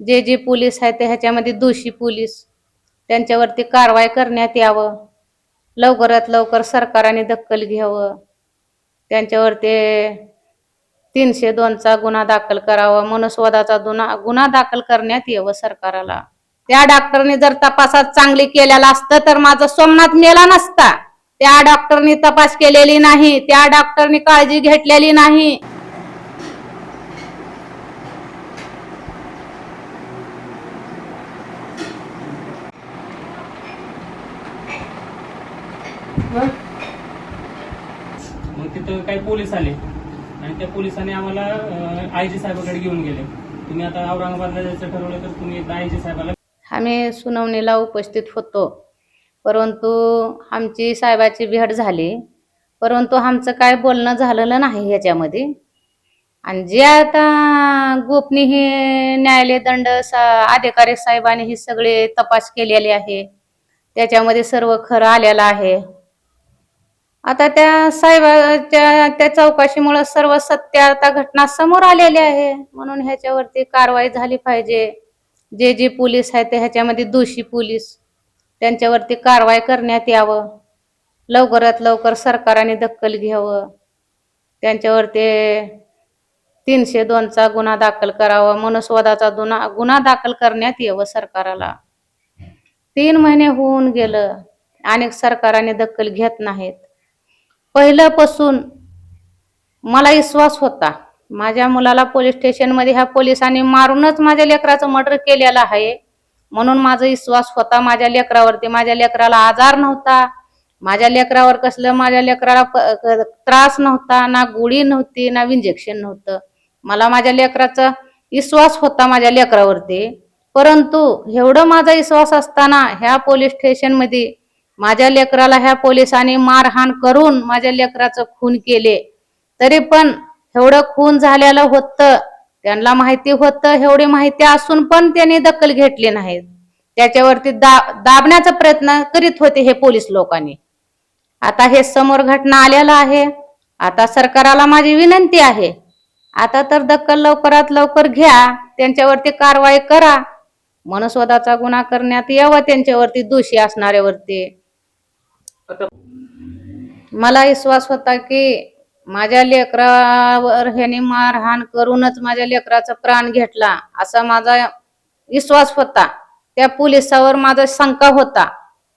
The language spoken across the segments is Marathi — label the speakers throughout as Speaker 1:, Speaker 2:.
Speaker 1: जे पोलीस आहेत ते ह्याच्यामध्ये दोषी पोलीस त्यांच्यावरती कारवाई करण्यात यावं. लवकरात लवकर सरकारने दखल घ्यावं. त्यांच्यावरती 302चा गुन्हा दाखल करावा. मनुस्वादाचा गुन्हा दाखल करण्यात यावं सरकारला. त्या डॉक्टरने जर तपासात चांगली केलेला असतं तर माझा सोमनाथ मेला नसता. त्या डॉक्टरनी तपास केलेली नाही. त्या डॉक्टरनी काळजी घेतलेली नाही.
Speaker 2: मग तिथं काही पोलीस आले आणि त्या पोलिसांनी आम्हाला आयजी साहेबाकडे घेऊन गेले. तुम्ही आता औरंगाबादला जायचं ठरवलं तर तुम्ही आयजी साहेबाला.
Speaker 1: आम्ही सुनावणीला उपस्थित होतो, परंतु आमची साहेबाची भेट झाली, परंतु आमचं काय बोलणं झालेलं नाही ह्याच्यामध्ये. आणि जे आता गोपनीय न्यायालय दंड अधिकारी साहेबांनी ही सगळे तपास केलेले आहे, त्याच्यामध्ये सर्व खरं आलेलं आहे. आता त्या साहेबाच्या त्या चौकशीमुळे सर्व सत्य आता घटना समोर आलेली आहे. म्हणून ह्याच्यावरती कारवाई झाली पाहिजे. जे पोलीस आहेत ते ह्याच्यामध्ये दोषी पोलीस त्यांच्यावरती कारवाई करण्यात यावं. लवकरात लवकर सरकारने दखल घ्यावं. त्यांच्यावरती 302चा गुन्हा दाखल करावा. मनुस्वादाचा गुन्हा दाखल करण्यात यावं सरकारला. 3 महिने होऊन गेलं आणि सरकारने दखल घेत नाहीत. पहिल्यापासून मला विश्वास होता, माझ्या मुलाला पोलीस स्टेशनमध्ये ह्या पोलिसांनी मारूनच माझ्या लेकराचं मर्डर केलेलं आहे, म्हणून माझा विश्वास होता माझ्या लेकरावरती. माझ्या लेकराला आजार नव्हता, माझ्या लेकरावर कसलं माझ्या लेकराला त्रास नव्हता, ना गोळी नव्हती, ना इंजेक्शन नव्हतं. मला माझ्या लेकराचा विश्वास होता माझ्या लेकरावरती. परंतु एवढं माझा विश्वास असताना ह्या पोलीस स्टेशनमध्ये माझ्या लेकराला ह्या पोलिसांनी मारहाण करून माझ्या लेकराचं खून केले. तरी पण एवढं खून झालेलं होतं, त्यांना माहिती होतं, एवढी माहिती असून पण त्यांनी दखल घेतली नाहीत. त्याच्यावरती दाबण्याचा प्रयत्न करीत होते हे पोलीस लोकांनी. आता हे समोर घटना आलेला आहे. आता सरकारला माझी विनंती आहे, आता तर दखल लवकरात लवकर घ्या, त्यांच्यावरती कारवाई करा. मनुस्वादाचा गुन्हा करण्यात यावा त्यांच्यावरती, दोषी असणाऱ्यावरती. मला विश्वास होता की माझ्या लेकरावर ह्याने मारहाण करूनच माझ्या लेकराचा प्राण घेतला, असा माझा विश्वास होता. त्या पोलिसावर माझा शंका होता.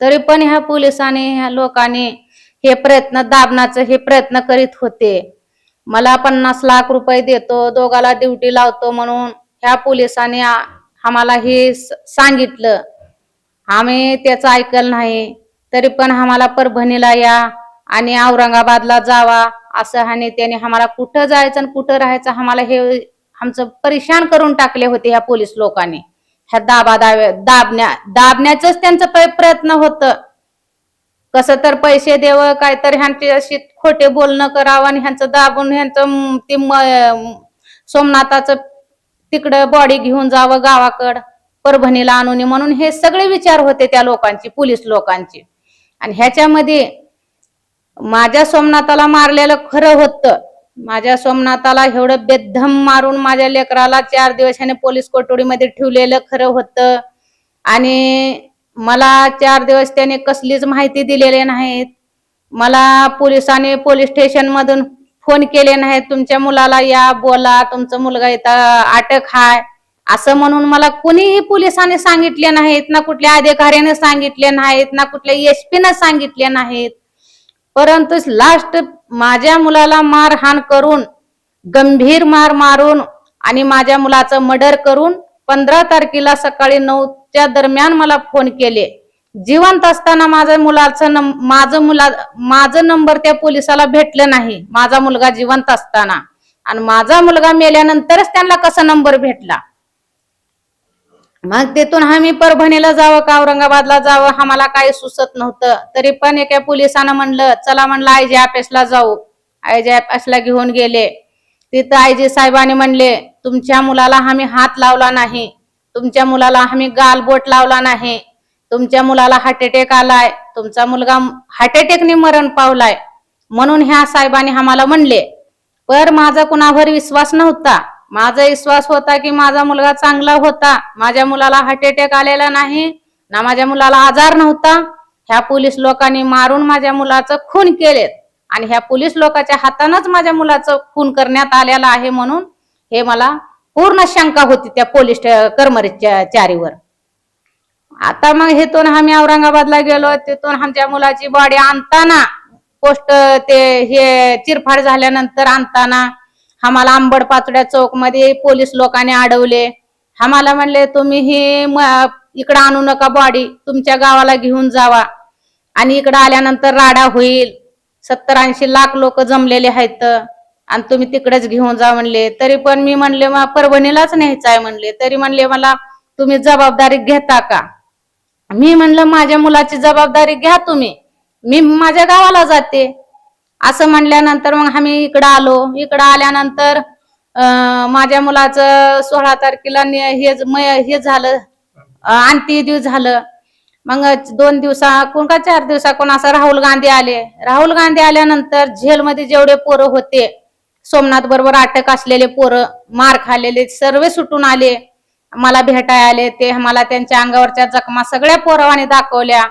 Speaker 1: तरी पण ह्या पोलिसांनी, ह्या लोकांनी हे प्रयत्न दाबण्याचे हे प्रयत्न करीत होते. मला 50 लाख रुपये देतो, दोघाला ड्युटी लावतो म्हणून ह्या पोलिसांनी आम्हाला हे सांगितलं. आम्ही त्याचं ऐकलं नाही. तरी पण आम्हाला परभणीला या आणि औरंगाबादला जावा असं आणि त्याने आम्हाला कुठं जायचं आणि कुठं राहायचं आम्हाला हे आमचं परेशान करून टाकले होते ह्या पोलीस लोकांनी. ह्या दाबण्याचंच त्यांचं प्रयत्न होतं. कसं तर पैसे द्यावं, काय तर ह्यांच्याशी खोटे बोलणं करावं आणि ह्यांचं दाबून ह्यांचं ते सोमनाथाचं तिकडं बॉडी घेऊन जावं गावाकडं, परभणीला आणून, म्हणून हे सगळे विचार होते त्या लोकांची, पोलीस लोकांची. आणि ह्याच्यामध्ये माझ्या सोमनाथाला मारलेलं खरं होतं. माझ्या सोमनाथाला एवढं बेदम मारून माझ्या लेकराला 4 दिवस ह्याने पोलीस कोठडीमध्ये ठेवलेलं खरं होतं. आणि मला 4 दिवस त्याने कसलीच माहिती दिलेली नाहीत. मला पोलिसांनी पोलीस स्टेशन मधून फोन केले नाहीत, तुमच्या मुलाला या बोला, तुमचा मुलगा इथं अटक आहे असं म्हणून मला कुणीही पोलिसांनी सांगितले नाहीत, ना कुठल्या अधिकाऱ्याने सांगितले नाहीत, ना कुठल्या एसपीने सांगितले नाहीत. परंतु लास्ट माझ्या मुलाला मारहाण करून, गंभीर मारून आणि माझ्या मुलाचं मर्डर करून 15 तारखेला सकाळी 9च्या दरम्यान मला फोन केले. जिवंत असताना माझं नंबर त्या पोलिसाला भेटलं नाही, माझा मुलगा जिवंत असताना. आणि माझा मुलगा मेल्यानंतरच त्यांना कसा नंबर भेटला. मग तिथून आम्ही परभणीला जावं का औरंगाबादला जावं आम्हाला काही सुचत नव्हतं. तरी पण एका पोलिसानं म्हणलं, चला म्हणलं आयजी ऑफिसला जाऊ. आयजी ऑफिसला घेऊन गेले. तिथं आयजी साहेबांनी म्हणले, तुमच्या मुलाला आम्ही हात लावला नाही, तुमच्या मुलाला आम्ही गालबोट लावला नाही, तुमच्या मुलाला हार्ट अटॅक आलाय, तुमचा मुलगा हार्ट अटॅकने मरण पावलाय म्हणून ह्या साहेबांनी आम्हाला म्हणले. पर माझा कुणावर विश्वास नव्हता. माझा विश्वास होता की माझा मुलगा चांगला होता, माझ्या मुलाला हार्ट अटॅक आलेला नाही ना, माझ्या मुलाला आजार नव्हता. ह्या पोलीस लोकांनी मारून माझ्या मुलाचं खून केलेत आणि ह्या पोलीस लोकांच्या हातानंच माझ्या मुलाचं खून करण्यात आलेला आहे. म्हणून हे मला पूर्ण शंका होती त्या पोलीस कर्मचारीवर. आता मग हेतून आम्ही औरंगाबादला गेलो. तिथून आमच्या मुलाची बॉडी आणताना पोस्ट ते हे चिरफाड झाल्यानंतर आणताना आम्हाला आंबड पाचड्या चौक मध्ये पोलीस लोकांनी अडवले. आम्हाला म्हणले तुम्ही ही इकडं आणू नका, बॉडी तुमच्या गावाला घेऊन जावा आणि इकडं आल्यानंतर राडा होईल, 70-80 लाख लोक जमलेले आहेत आणि तुम्ही तिकडेच घेऊन जा म्हणले. तरी पण मी म्हणले मग परभणीलाच न्यायचं आहे म्हणले. तरी म्हणले मला तुम्ही जबाबदारी घेता का? मी म्हणलं माझ्या मुलाची जबाबदारी घ्या तुम्ही, मी माझ्या गावाला जाते असं म्हणल्यानंतर मग आम्ही इकडं आलो. इकडं आल्यानंतर माझ्या मुलाचं 16 तारखेला हे झालं, अंत्यविधी झालं. मग 2 दिवसा कोण का 4 दिवसा कोण असं राहुल गांधी आले. राहुल गांधी आल्यानंतर जेलमध्ये जेवढे पोरं होते, सोमनाथ बरोबर अटक असलेले पोरं, मार खाल्लेले सर्व सुटून आले, मला भेटायला आले. ते मला त्यांच्या अंगावरच्या जखमा सगळ्या पोरवानी दाखवल्या.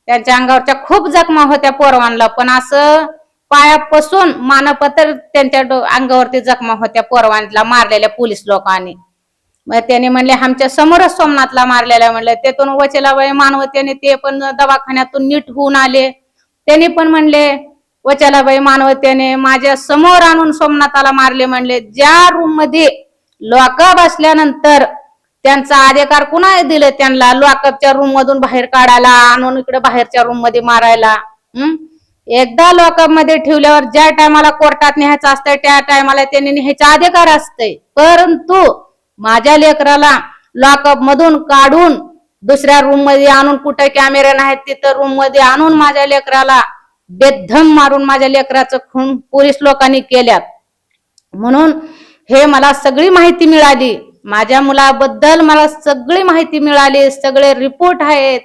Speaker 1: त्यांच्या अंगावरच्या खूप जखमा होत्या पोरवानला, पण असं पायापासून मानपत्र त्यांच्या अंगावरती जखमा होत्या पोरवानला मारलेल्या पोलीस लोकांनी. मग त्याने म्हणले आमच्या समोरच सोमनाथला मारलेला म्हणलं. त्यातून वचलाबाई मानवतेने ते पण दवाखान्यातून नीट होऊन आले. त्यांनी पण म्हणले वचलाबाई मानवतेने माझ्या समोर आणून सोमनाथाला मारले म्हणले. ज्या रूम मध्ये लॉकअप असल्यानंतर त्यांचा अधिकार कुणा दिलं त्यांना लॉकअपच्या रूम मधून बाहेर काढायला, आणून इकडे बाहेरच्या रूम मध्ये मारायला. एकदा लॉकअप मध्ये ठेवल्यावर ज्या टायमाला कोर्टात न्यायचं असतं त्या टायमाला त्यांनी न्यायचा अधिकार असतंय. परंतु माझ्या लेकराला लॉकअप मधून काढून दुसऱ्या रूम मध्ये आणून, कुठे कॅमेरे नाहीत तिथं रूम मध्ये आणून माझ्या लेकराला बेदम मारून माझ्या लेकराचं खून पोलीस लोकांनी केल्यात. म्हणून हे मला सगळी माहिती मिळाली, माझ्या मुलाबद्दल मला सगळी माहिती मिळाली, सगळे रिपोर्ट आहेत.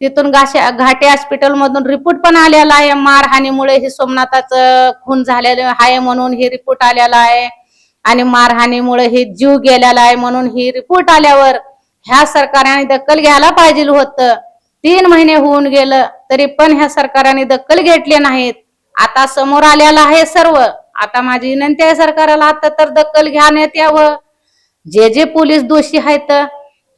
Speaker 1: तिथून घाटे हॉस्पिटल मधून रिपोर्ट पण आलेला आहे. मारहाणीमुळे हे सोमनाथाचं खून झालेलं आहे म्हणून हे रिपोर्ट आलेला आहे आणि मारहाणीमुळे हे जीव गेलेला आहे म्हणून ही रिपोर्ट आल्यावर ह्या सरकारने दखल घ्यायला पाहिजे होतं. 3 महिने होऊन गेलं तरी पण ह्या सरकारने दखल घेतली नाहीत. आता समोर आलेलं आहे सर्व. आता माझी विनंती आहे सरकारला आता तर दखल घेण्यात यावं. जे पोलीस दोषी आहेत,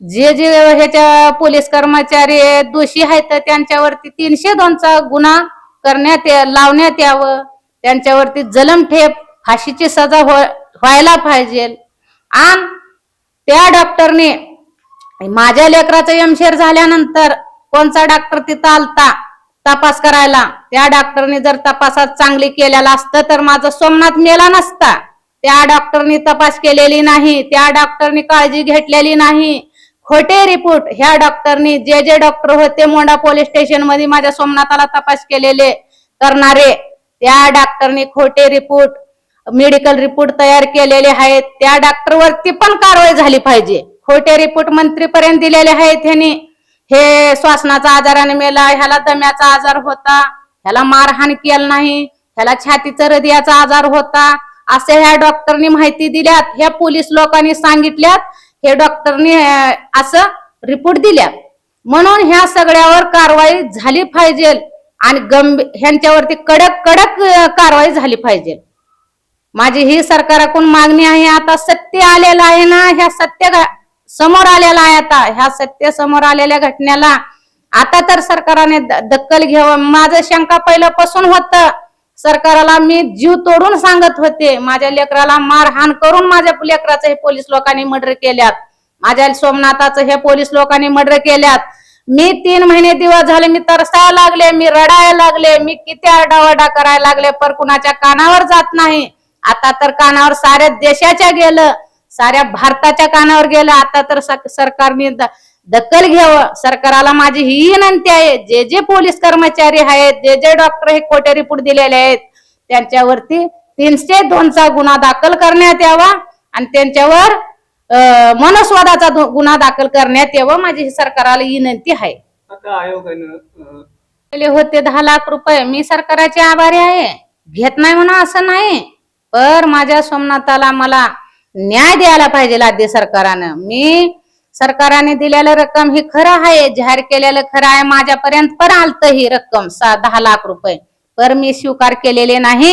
Speaker 1: जे ह्याच्या पोलीस कर्मचारी दोषी आहेत त्यांच्यावरती 302चा गुन्हा लावण्यात यावं. त्यांच्यावरती जलमठेप फाशीची सजा व्हायला पाहिजे. आणि त्या डॉक्टरने माझ्या लेकराचं एमशेर झाल्यानंतर कोणचा डॉक्टर तिथं आलता तपास करायला, त्या डॉक्टरने जर तपासात चांगली केलेला असतं तर माझा सोमनाथ मेला नसता. त्या डॉक्टरनी तपास केलेली नाही, त्या डॉक्टरनी काळजी घेतलेली नाही. खोटे रिपोर्ट ह्या डॉक्टरनी, जे डॉक्टर होते मोंडा पोलीस स्टेशन मध्ये माझ्या सोमनाथाला तपास केलेले करणारे, त्या डॉक्टरनी खोटे रिपोर्ट, मेडिकल रिपोर्ट तयार केलेले आहेत. त्या डॉक्टरवरती पण कारवाई झाली पाहिजे. खोटे रिपोर्ट मंत्रीपर्यंत दिलेले आहेत. ह्यांनी हे श्वासनाचा आजाराने मेला, ह्याला दम्याचा आजार होता, ह्याला मारहाण केलं नाही, ह्याला छातीचा हृदयाचा आजार होता, असे ह्या डॉक्टरनी माहिती दिल्यात. ह्या पोलीस लोकांनी सांगितल्यात, हे डॉक्टरनी असं रिपोर्ट दिल्यात. म्हणून ह्या सगळ्यावर कारवाई झाली पाहिजे आणि ह्यांच्यावरती कडक कारवाई झाली पाहिजे. माझी ही सरकारकडून मागणी आहे. आता सत्य आलेलं आहे ना, ह्या सत्य समोर आलेला आहे. आता ह्या सत्य समोर आलेल्या घटनेला आता तर सरकारने दखल घ्यावं. माझं शंका पहिल्यापासून होतं. सरकारला मी जीव तोडून सांगत होते, माझ्या लेकराला मारहाण करून माझ्या लेकराचं हे पोलीस लोकांनी मर्डर केल्यात, माझ्या सोमनाथाचं हे पोलीस लोकांनी मर्डर केल्यात. मी 3 महिने दिवस झाले मी तरसायला लागले, मी रडायला लागले, मी किती आरडाओरडा करायला लागले, पण कुणाच्या कानावर जात नाही. आता तर कानावर साऱ्या देशाच्या गेलं, साऱ्या भारताच्या कानावर गेलं. आता तर सरकारने दखल घ्यावं. सरकारला माझी ही विनंती आहे, जे पोलीस कर्मचारी आहेत, जे डॉक्टर हे खोटे रिपोर्ट दिलेले आहेत, त्यांच्यावरती 302चा गुन्हा दाखल करण्यात यावा आणि त्यांच्यावर मनस्वादाचा गुन्हा दाखल करण्यात यावं. माझी सरकारला विनंती आहे.
Speaker 2: आता आयोगाने
Speaker 1: होते 10 लाख रुपये, मी सरकारचे आभारी आहे. घेत नाही म्हणून असं नाही, पर माझ्या सोमनाथाला मला न्याय द्यायला पाहिजे आधी सरकारनं. मी सरकारने दिलेलं रक्कम ही खरं आहे, जाहीर केलेलं खरं आहे, माझ्यापर्यंत पण आलत ही रक्कम 10 लाख रुपये, पर मी स्वीकार केलेले नाही.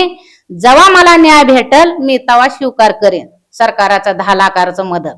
Speaker 1: जेव्हा मला न्याय भेटल मी तेव्हा स्वीकार करेन सरकाराचा 10 लाखाचं मदत.